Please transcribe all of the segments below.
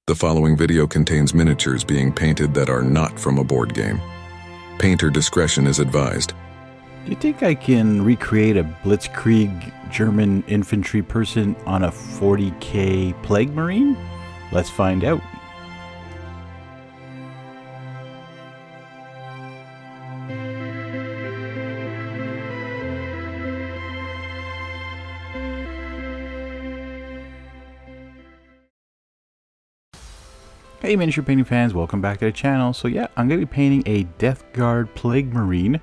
The following video contains miniatures being painted that are not from a board game. Painter discretion is advised. Do you think I can recreate a Blitzkrieg German infantry person on a 40k Plague Marine? Let's find out. Hey miniature painting fans, welcome back to the channel. So yeah, I'm going to be painting a Death Guard Plague Marine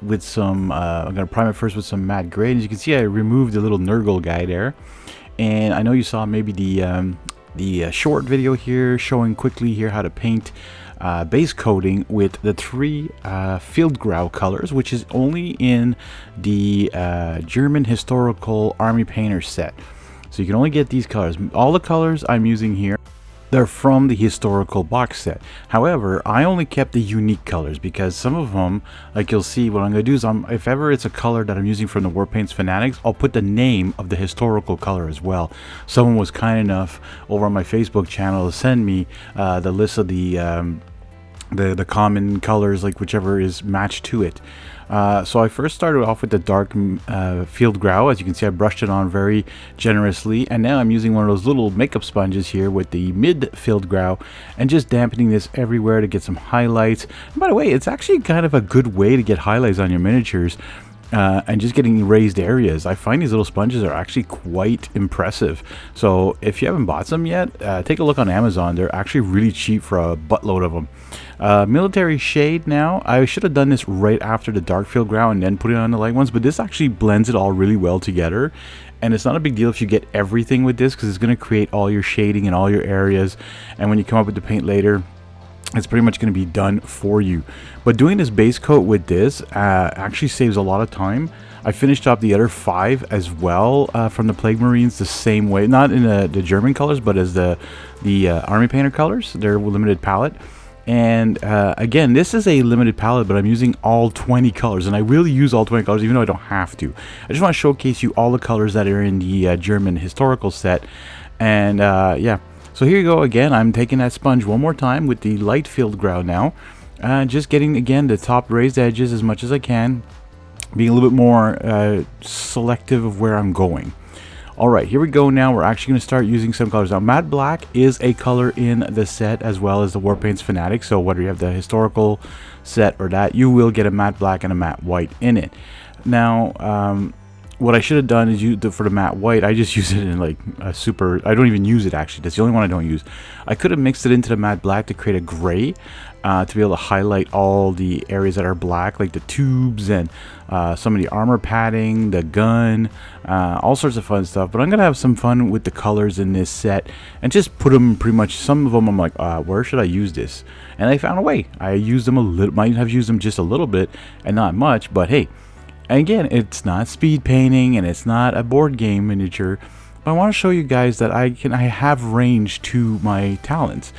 with some, I'm going to prime it first with some matte gray. And as you can see, I removed the little Nurgle guy there. And I know you saw maybe the short video here showing quickly here how to paint base coating with the three field grout colors, which is only in the German historical army painter set. So you can only get these colors. All the colors I'm using here, they're from the historical box set. However, I only kept the unique colors because some of them, like you'll see, what I'm going to do is, if ever it's a color that I'm using from the Warpaints Fanatics, I'll put the name of the historical color as well. Someone was kind enough over on my Facebook channel to send me the list of the common colors, like whichever is matched to it. So I first started off with the dark field grout. As you can see, I brushed it on very generously, and now I'm using one of those little makeup sponges here with the mid field grout and just dampening this everywhere to get some highlights. And by the way, it's actually kind of a good way to get highlights on your miniatures. And just getting raised areas. I find these little sponges are actually quite impressive. So if you haven't bought some yet, take a look on Amazon. They're actually really cheap for a buttload of them. Military shade now. I should have done this right after the dark field grout and then put it on the light ones, but this actually blends it all really well together. And it's not a big deal if you get everything with this, because it's going to create all your shading in all your areas. And when you come up with the paint later, it's pretty much going to be done for you. But doing this base coat with this actually saves a lot of time. I finished up the other 5 as well from the Plague Marines the same way, not in the German colors, but as the Army Painter colors. They're limited palette. And again, this is a limited palette, but I'm using all 20 colors, and I really use all 20 colors even though I don't have to. I just want to showcase you all the colors that are in the German historical set. And yeah. So here you go again. I'm taking that sponge one more time with the light field grout now. Just getting, again, the top raised edges as much as I can. Being a little bit more selective of where I'm going. Alright, here we go now. We're actually going to start using some colors. Now, matte black is a color in the set as well as the Warpaints Fanatic. So whether you have the historical set or that, you will get a matte black and a matte white in it. Now, what I should have done is for the matte white, I just use it in like a super, I don't even use it actually, that's the only one I don't use. I could have mixed it into the matte black to create a gray, to be able to highlight all the areas that are black, like the tubes and some of the armor padding, the gun, all sorts of fun stuff. But I'm going to have some fun with the colors in this set and just put them pretty much, some of them I'm like, where should I use this? And I found a way. I used them a little, might have used them just a little bit and not much, but hey. And again, it's not speed painting and it's not a board game miniature, but I want to show you guys that I have range to my talents.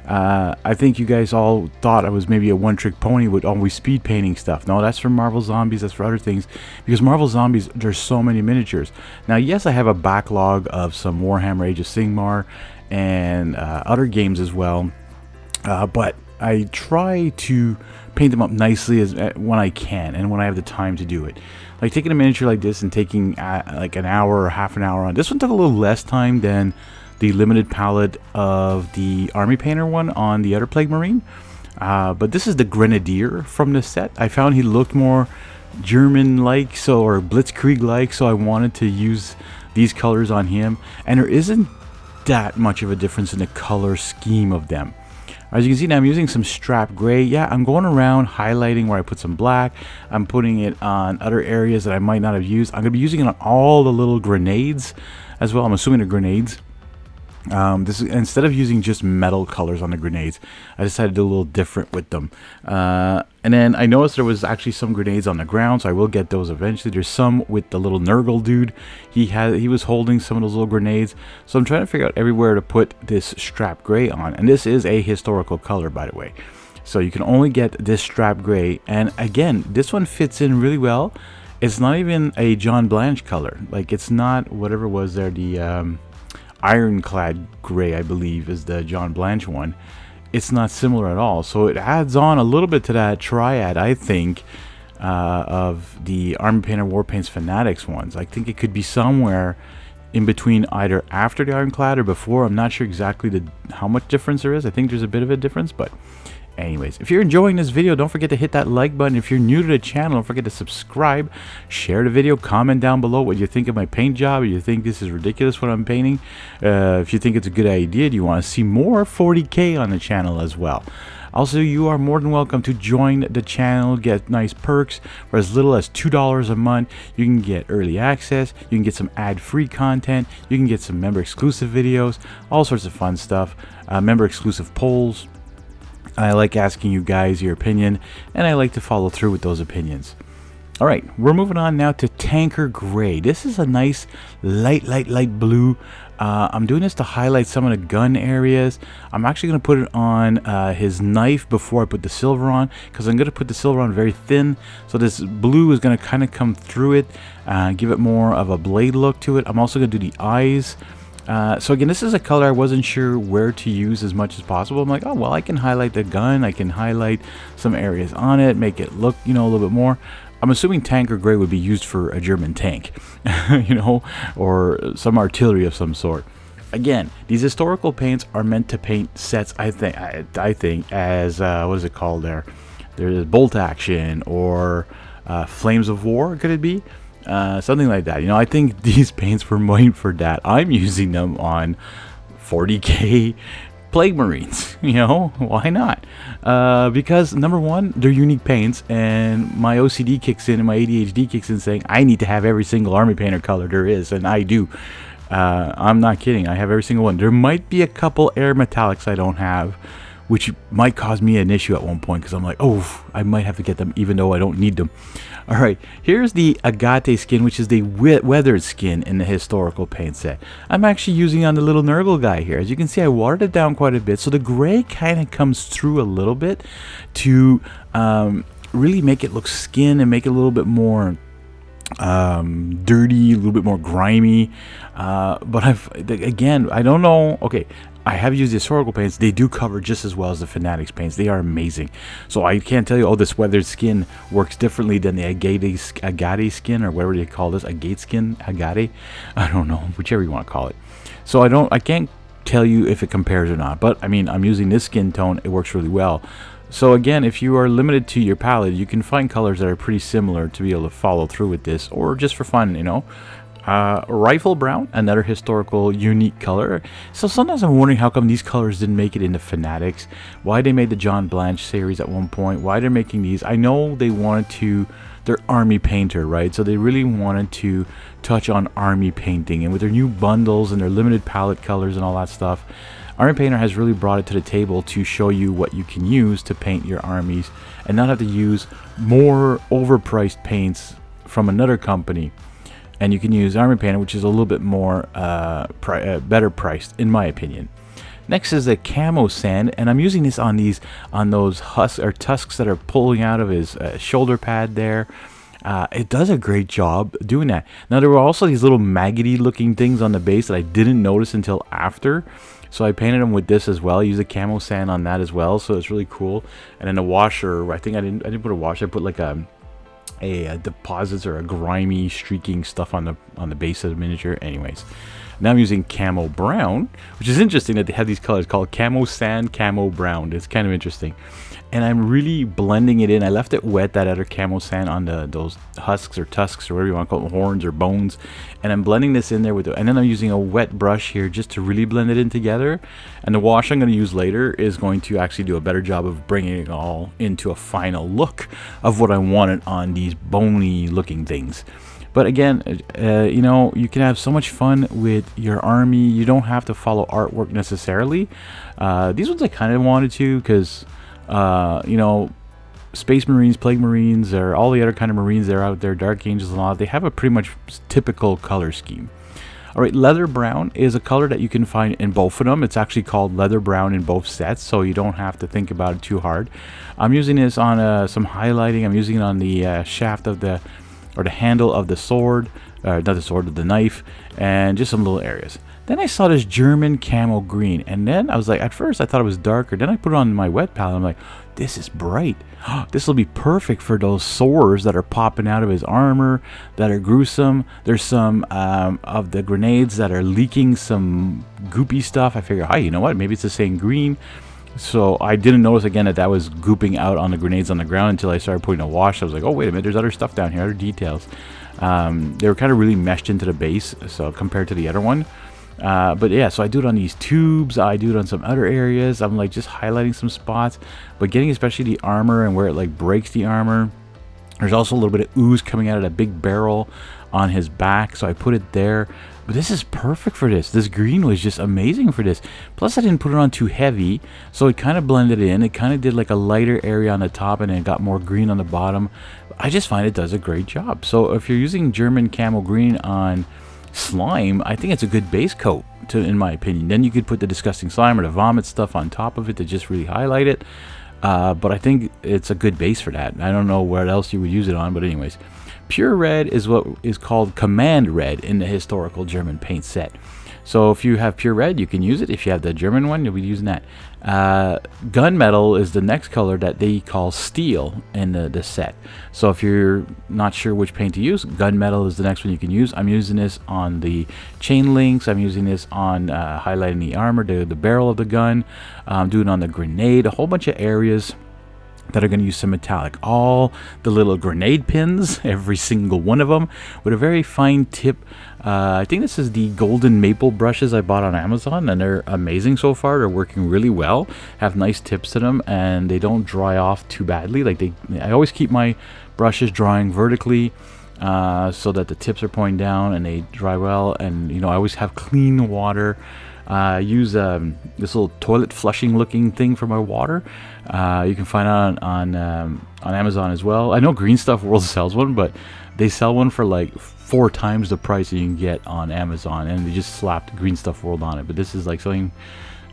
I think you guys all thought I was maybe a one-trick pony with always speed painting stuff. No, that's for Marvel Zombies, that's for other things, because Marvel Zombies, there's so many miniatures. Now, yes, I have a backlog of some Warhammer Age of Sigmar and other games as well, but I try to paint them up nicely when I can and when I have the time to do it. Like taking a miniature like this and taking like an hour or half an hour on. This one took a little less time than the limited palette of the Army Painter one on the other Plague Marine. But this is the Grenadier from the set. I found he looked more German-like, or Blitzkrieg-like, so I wanted to use these colors on him. And there isn't that much of a difference in the color scheme of them. As you can see now, I'm using some strap gray. Yeah, I'm going around highlighting where I put some black. I'm putting it on other areas that I might not have used. I'm going to be using it on all the little grenades as well. I'm assuming they're grenades. This is, instead of using just metal colors on the grenades, I decided to do a little different with them. And then I noticed there was actually some grenades on the ground, so I will get those eventually. There's some with the little Nurgle dude. He was holding some of those little grenades. So I'm trying to figure out everywhere to put this strap gray on. And this is a historical color, by the way. So you can only get this strap gray. And again, this one fits in really well. It's not even a John Blanche color. Like, it's not whatever was there, the ironclad gray, I believe, is the John Blanche one. It's not similar at all, so it adds on a little bit to that triad, I think, of the Army Painter War Paints Fanatics ones. I think it could be somewhere in between, either after the ironclad or before. I'm not sure exactly how much difference there is. I think there's a bit of a difference, but anyways, if you're enjoying this video, don't forget to hit that like button. If you're new to the channel, don't forget to subscribe, share the video, comment down below what you think of my paint job. If you think this is ridiculous what I'm painting, if you think it's a good idea, do you want to see more 40K on the channel as well. Also, you are more than welcome to join the channel, get nice perks for as little as $2 a month. You can get early access, you can get some ad-free content, you can get some member-exclusive videos, all sorts of fun stuff, member-exclusive polls. I like asking you guys your opinion, and I like to follow through with those opinions. All right, we're moving on now to Tanker Gray. This is a nice light blue. I'm doing this to highlight some of the gun areas. I'm actually going to put it on his knife before I put the silver on, because I'm going to put the silver on very thin. So this blue is going to kind of come through it, give it more of a blade look to it. I'm also going to do the eyes. So again, this is a color I wasn't sure where to use as much as possible. I'm like, oh, well, I can highlight the gun. I can highlight some areas on it, make it look, you know, a little bit more. I'm assuming Tanker Gray would be used for a German tank, you know, or some artillery of some sort. Again, these historical paints are meant to paint sets, I think as, what is it called there? There's Bolt Action or Flames of War, could it be? Something like that. You know, I think these paints were made for that. I'm using them on 40K Plague Marines. You know, why not? Because number one, they're unique paints, and my OCD kicks in and my ADHD kicks in saying I need to have every single Army Painter color there is, and I do. I'm not kidding. I have every single one. There might be a couple air metallics I don't have, which might cause me an issue at one point, because I'm like, oh, I might have to get them even though I don't need them. All right, here's the Agate skin, which is the weathered skin in the historical paint set. I'm actually using on the little Nurgle guy here. As you can see, I watered it down quite a bit, so the gray kind of comes through a little bit to really make it look skin and make it a little bit more dirty, a little bit more grimy. But again, I don't know. Okay, I have used the historical paints. They do cover just as well as the Fanatics paints. They are amazing. So I can't tell you, oh, this weathered skin works differently than the Agate skin, or whatever you call this, Agate skin, Agate. I don't know, whichever you want to call it. So I can't tell you if it compares or not. But I mean, I'm using this skin tone. It works really well. So again, if you are limited to your palette, you can find colors that are pretty similar to be able to follow through with this, or just for fun, you know. Rifle brown, another historical unique color. So sometimes I'm wondering how come these colors didn't make it into Fanatics, why they made the John Blanche series at one point, why they're making these. I know they wanted to, they're Army Painter, right? So they really wanted to touch on Army painting, and with their new bundles and their limited palette colors and all that stuff, Army Painter has really brought it to the table to show you what you can use to paint your armies and not have to use more overpriced paints from another company. And you can use Army Painter, which is a little bit more better priced, in my opinion. Next is the camo sand, and I'm using this on those husks or tusks that are pulling out of his shoulder pad there. It does a great job doing that. Now there were also these little maggoty looking things on the base that I didn't notice until after. So I painted them with this as well. I used a camo sand on that as well, so it's really cool. And then the washer, I think I didn't put a washer. I put like a deposits or a grimy streaking stuff on the base of the miniature. Anyways, now I'm using camo brown, which is interesting that they have these colors called camo sand, camo brown. It's kind of interesting, and I'm really blending it in. I left it wet, that other camo sand, on those husks or tusks or whatever you want to call them, horns or bones, and I'm blending this in there with and then I'm using a wet brush here just to really blend it in together. And the wash I'm going to use later is going to actually do a better job of bringing it all into a final look of what I wanted on these bony looking things. But again, you know, you can have so much fun with your army. You don't have to follow artwork necessarily. These ones I kind of wanted to, because you know, Space Marines, Plague Marines, or all the other kind of Marines that are out there, Dark Angels and all, they have a pretty much typical color scheme. Alright, leather brown is a color that you can find in both of them. It's actually called leather brown in both sets, so you don't have to think about it too hard. I'm using this on some highlighting. I'm using it on the shaft of the handle of the sword, not the sword, of the knife, and just some little areas. Then I saw this German camo green, and then I was like, at first I thought it was darker. Then I put it on my wet palette. I'm like, this is bright. This will be perfect for those sores that are popping out of his armor, that are gruesome. There's some of the grenades that are leaking some goopy stuff. I figure, hey, you know what? Maybe it's the same green. So I didn't notice again that was gooping out on the grenades on the ground until I started putting a wash. I was like, oh, wait a minute, there's other stuff down here, other details. They were kind of really meshed into the base, so compared to the other one. But yeah, so I do it on these tubes, I do it on some other areas. I'm like just highlighting some spots, but getting especially the armor and where it like breaks the armor. There's also a little bit of ooze coming out of that big barrel on his back, so I put it there. But this is perfect for this. This green was just amazing for this. Plus I didn't put it on too heavy, so it kind of blended in. It kind of did like a lighter area on the top and then got more green on the bottom. I just find it does a great job. So if you're using German camo green on slime, I think it's a good base coat, in my opinion. Then you could put the disgusting slime or the vomit stuff on top of it to just really highlight it. But I think it's a good base for that. I don't know what else you would use it on, but anyways. Pure red is what is called command red in the historical German paint set. So if you have pure red, you can use it. If you have the German one, you'll be using that. Gunmetal is the next color that they call steel in the set. So if you're not sure which paint to use, gunmetal is the next one you can use. I'm using this on the chain links. I'm using this on highlighting the armor, the barrel of the gun. I'm doing it on the grenade, a whole bunch of areas that are going to use some metallic. All the little grenade pins, every single one of them, with a very fine tip. I think this is the golden maple brushes I bought on Amazon, and they're amazing so far. They're working really well, have nice tips to them, and they don't dry off too badly. Like I always keep my brushes drying vertically, so that the tips are pointing down and they dry well. And you know, I always have clean water. I use this little toilet flushing looking thing for my water. You can find it on Amazon as well. I know Green Stuff World sells one, but they sell one for like 4 times the price that you can get on Amazon, and they just slapped Green Stuff World on it. But this is like something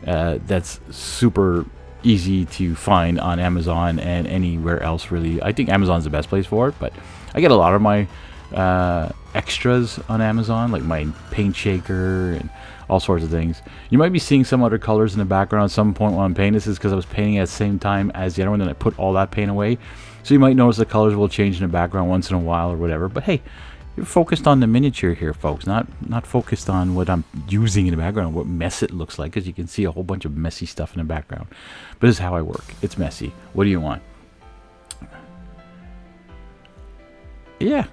that's super easy to find on Amazon and anywhere else really. I think Amazon's the best place for it, but I get a lot of my extras on Amazon, like my paint shaker and all sorts of things. You might be seeing some other colors in the background at some point while I'm painting. This is because I was painting at the same time as the other one, and I put all that paint away. So you might notice the colors will change in the background once in a while or whatever. But hey, you're focused on the miniature here, folks, not focused on what I'm using in the background, what mess it looks like, because you can see a whole bunch of messy stuff in the background. But this is how I work. It's messy. What do you want? Yeah.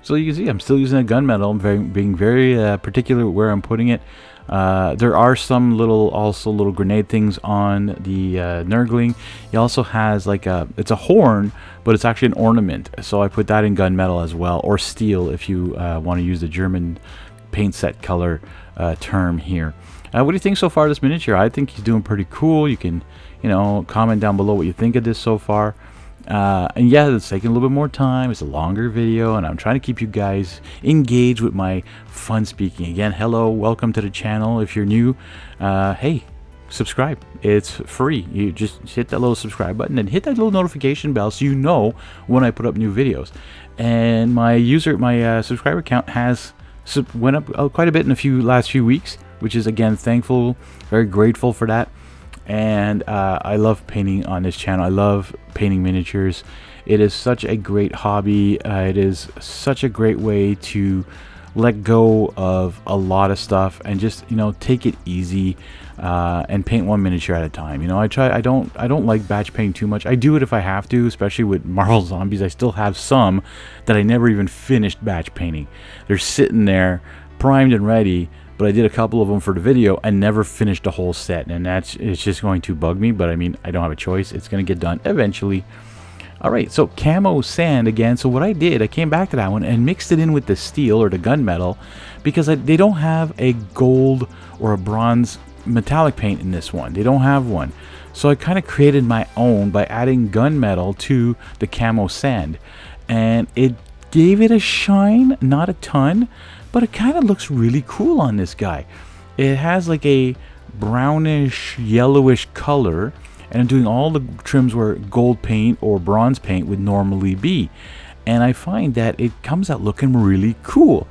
So you can see I'm still using a gunmetal. I'm being very particular where I'm putting it. There are some little grenade things on the Nurgling. He also has like it's a horn, but it's actually an ornament. So I put that in gunmetal as well, or steel if you want to use the German paint set color term here. What do you think so far of this miniature? I think he's doing pretty cool. You can, comment down below what you think of this so far. And yeah, it's taking a little bit more time. It's a longer video, and I'm trying to keep you guys engaged with my fun speaking. Again, hello, welcome to the channel. If you're new, hey, subscribe. It's free. You just hit that little subscribe button and hit that little notification bell so you know when I put up new videos. And my subscriber count has went up quite a bit in the last few weeks, which is again thankful, very grateful for that. And I love painting on this channel. I love painting miniatures. It is such a great hobby. It is such a great way to let go of a lot of stuff and just take it easy and paint one miniature at a time. I don't like batch painting too much. I do it if I have to, especially with Marvel Zombies. I still have some that I never even finished batch painting. They're sitting there primed and ready, but I did a couple of them for the video and never finished the whole set, and it's just going to bug me. But I mean, I don't have a choice. It's going to get done eventually. All right, so camo sand again. So what I did, I came back to that one and mixed it in with the steel or the gunmetal, because they don't have a gold or a bronze metallic paint in this one. They don't have one. So I kind of created my own by adding gunmetal to the camo sand, and it gave it a shine, not a ton, but it kind of looks really cool on this guy. It has like a brownish yellowish color, and I'm doing all the trims where gold paint or bronze paint would normally be, and I find that it comes out looking really cool.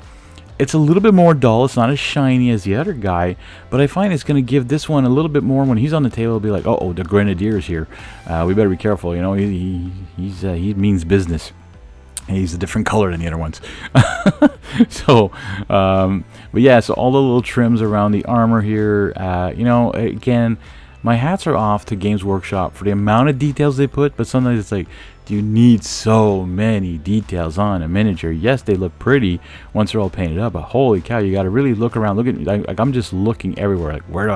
It's a little bit more dull. It's not as shiny as the other guy, but I find it's going to give this one a little bit more. When he's on the table, it'll be like, oh, the Grenadier is here. We better be careful. You know, he means business. He's a different color than the other ones. So, but yeah, so all the little trims around the armor here, you know, again, my hats are off to Games Workshop for the amount of details they put, but sometimes it's like, do you need so many details on a miniature? Yes, they look pretty once they're all painted up, but holy cow, you got to really look around. Look at, like, I'm just looking everywhere. Like, where did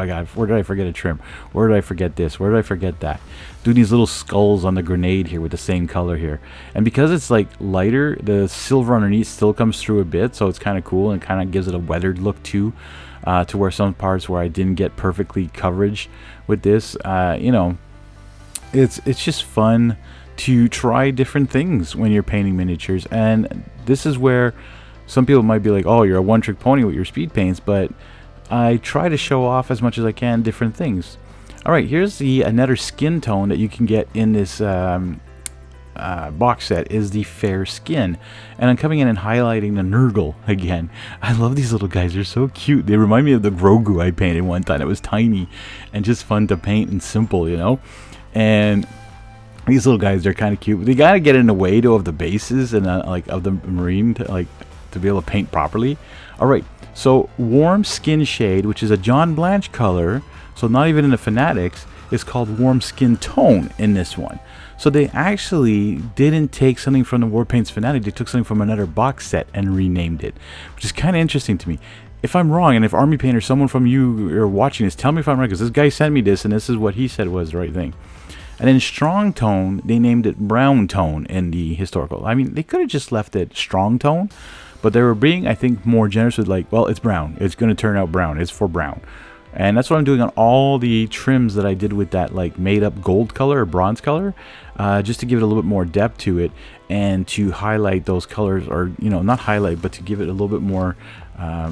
I forget a trim? Where did I forget this? Where did I forget that? Do these little skulls on the grenade here with the same color here, and because it's like lighter, the silver underneath still comes through a bit, so it's kind of cool and kind of gives it a weathered look too. To where some parts where I didn't get perfectly coverage with this, you know, it's just fun to try different things when you're painting miniatures. And this is where some people might be like, oh, you're a one-trick pony with your speed paints, but I try to show off as much as I can different things. All right, here's another skin tone that you can get in this box set is the fair skin, and I'm coming in and highlighting the Nurgle again. I love these little guys. They're so cute. They remind me of the Grogu I painted one time. It was tiny and just fun to paint and simple, you know. And these little guys, they're kind of cute. They gotta get in the way though of the bases and like of the Marine to be able to paint properly. All right, so warm skin shade, which is a John Blanche color, so not even in the Fanatics, is called warm skin tone in this one. So they actually didn't take something from the Warpaints Fanatic, they took something from another box set and renamed it, which is kind of interesting to me. If I'm wrong, and if Army Painter, someone from you are watching this, tell me if I'm right, because this guy sent me this, and this is what he said was the right thing. And then strong tone, they named it brown tone in the historical. I mean, they could have just left it strong tone, but they were being, I think, more generous with like, well, it's brown. It's going to turn out brown. It's for brown. And that's what I'm doing on all the trims that I did with that like made up gold color or bronze color, just to give it a little bit more depth to it and to highlight those colors, or, you know, not highlight, but to give it a little bit more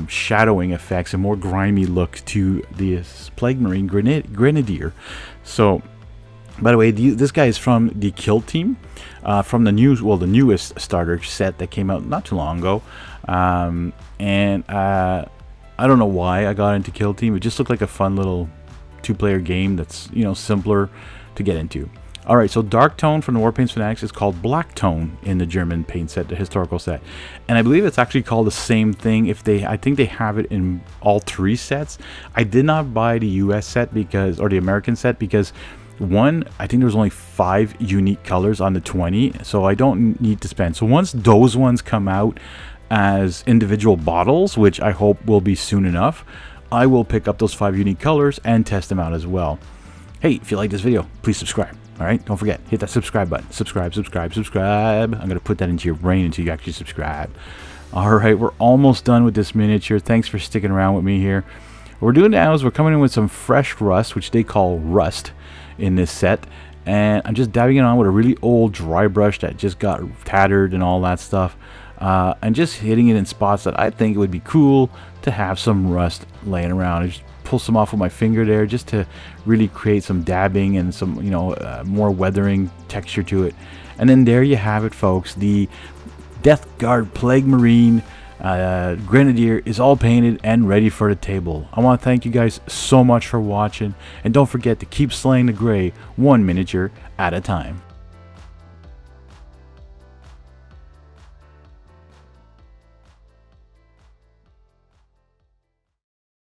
shadowing effects and more grimy look to this Plague Marine Grenadier. So, by the way, this guy is from the Kill team, from the newest starter set that came out not too long ago, and I don't know why I got into Kill Team. It just looked like a fun little two-player game that's, you know, simpler to get into. All right, so dark tone from the Warpaints Fanatics is called black tone in the German paint set, the historical set, and I believe it's actually called the same thing. I think they have it in all three sets. I did not buy the US set or the American set, because one, I think there was only 5 unique colors on the 20, so I don't need to spend. So once those ones come out as individual bottles, which I hope will be soon enough, I will pick up those 5 unique colors and test them out as well. Hey, if you like this video, please subscribe. All right, don't forget, hit that subscribe button. Subscribe. I'm gonna put that into your brain until you actually subscribe. All right, we're almost done with this miniature. Thanks for sticking around with me here. What we're doing now is we're coming in with some fresh rust, which they call rust in this set, and I'm just dabbing it on with a really old dry brush that just got tattered and all that stuff, and just hitting it in spots that I think it would be cool to have some rust laying around. I just pull some off with my finger there just to really create some dabbing and some, you know, more weathering texture to it. And then there you have it, folks. The Death Guard Plague Marine Grenadier is all painted and ready for the table. I want to thank you guys so much for watching, and don't forget to keep slaying the gray one miniature at a time.